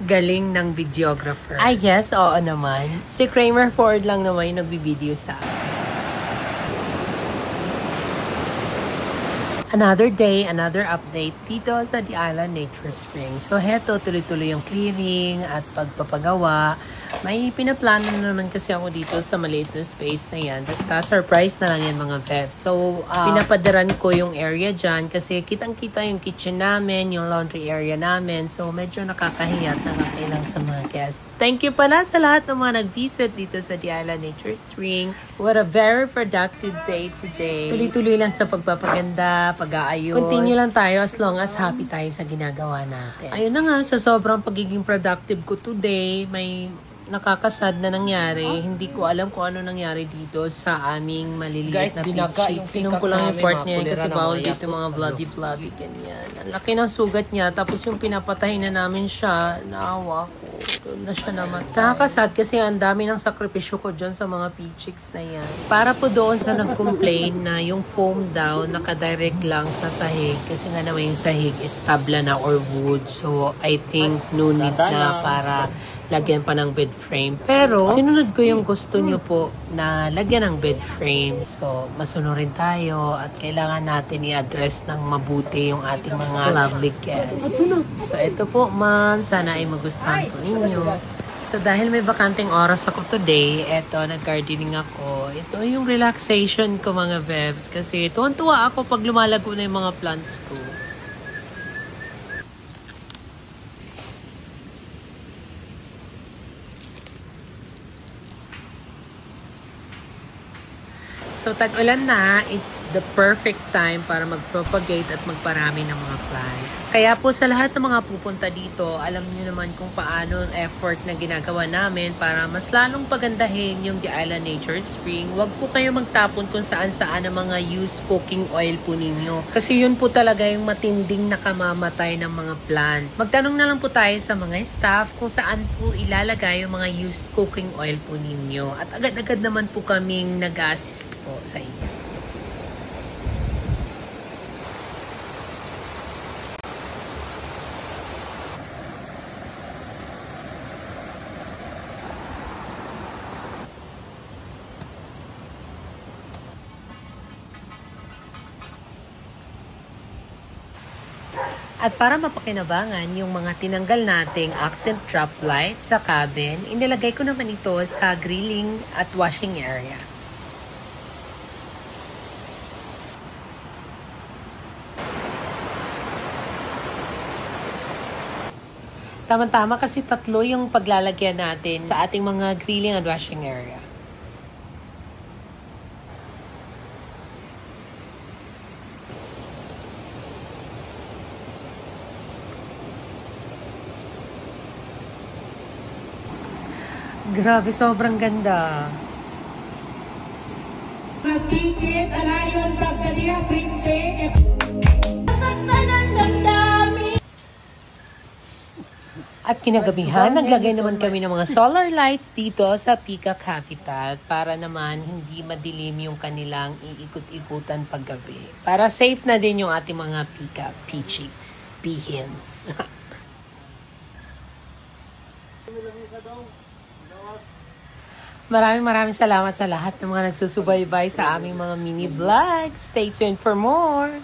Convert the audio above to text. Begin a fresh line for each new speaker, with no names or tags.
Galing ng videographer. Ay, yes, oo naman. Si Kramer Ford lang naman yung nagbibideo sa akin. Another day, another update dito sa The Island Nature Spring. So, heto, tuloy-tuloy yung clearing at pagpapagawa. May pinaplano na naman kasi ako dito sa maliit na space na yan. Basta surprise na lang yan mga Vev. So, pinapadaran ko yung area dyan kasi kitang-kita yung kitchen namin, yung laundry area namin. So, medyo nakakahiya at nakakailang sa mga guests. Thank you pala sa lahat ng mga nag-visit dito sa The Island Nature Spring. What a very productive day today. Tuloy-tuloy lang sa pagpapaganda, pag-aayos. Continue lang tayo as long as happy tayo sa ginagawa natin. Ayun na nga, sa sobrang pagiging productive ko today, may nakakasad na nangyari. Hindi ko alam kung ano nangyari dito sa aming maliliit na pitchik. Pinom ko lang yung part niya kasi bawal dito mga bloody ganyan. Ang laki ng sugat niya. Tapos yung pinapatay na namin siya, naawa ko. Doon na siya namatay. Nakakasad kasi ang dami ng sakripisyo ko dyan sa mga pitchiks na yan. Para po doon sa nag-complain na yung foam daw nakadirect lang sa sahig. Kasi nga naman yung sahig is tabla na or wood. So I think no need na para lagyan pa ng bed frame. Pero, sinunod ko yung gusto nyo po na lagyan ng bed frame. So, masunurin tayo at kailangan natin i-address ng mabuti yung ating mga lovely guests. So, ito po, ma'am. Sana ay magustuhan po ninyo. So, dahil may bakanteng oras ako today, eto, nag-gardening ako. Ito yung relaxation ko, mga Vevs. Kasi tuwan-tuwa ako pag lumalago na yung mga plants ko. So, tag-ulan na, it's the perfect time para mag-propagate at magparami ng mga plants. Kaya po sa lahat ng mga pupunta dito, alam niyo naman kung paano ang effort na ginagawa namin para mas lalong pagandahin yung The Island Nature Spring. Huwag po kayo magtapon kung saan-saan ang mga used cooking oil po ninyo. Kasi yun po talaga yung matinding nakamamatay ng mga plants. Magtanong na lang po tayo sa mga staff kung saan po ilalagay yung mga used cooking oil po ninyo. At agad-agad naman po kaming nag-assist po sa inyo. At para mapakinabangan yung mga tinanggal nating accent drop light sa cabin, inilagay ko naman ito sa grilling at washing area. Tama-tama kasi tatlo yung paglalagyan natin sa ating mga grilling and washing area. Grabe, sobrang ganda.
Nagkikit, alayon, pagkadiya, printe,
At kinagabihan, naglagay naman kami ng mga solar lights dito sa Peacock Habitat para naman hindi madilim yung kanilang iikot-ikutan paggabi. Para safe na din yung ating mga peacock, peachicks, peahens. Maraming salamat sa lahat ng mga nagsusubaybay sa aming mga mini vlogs. Stay tuned for more!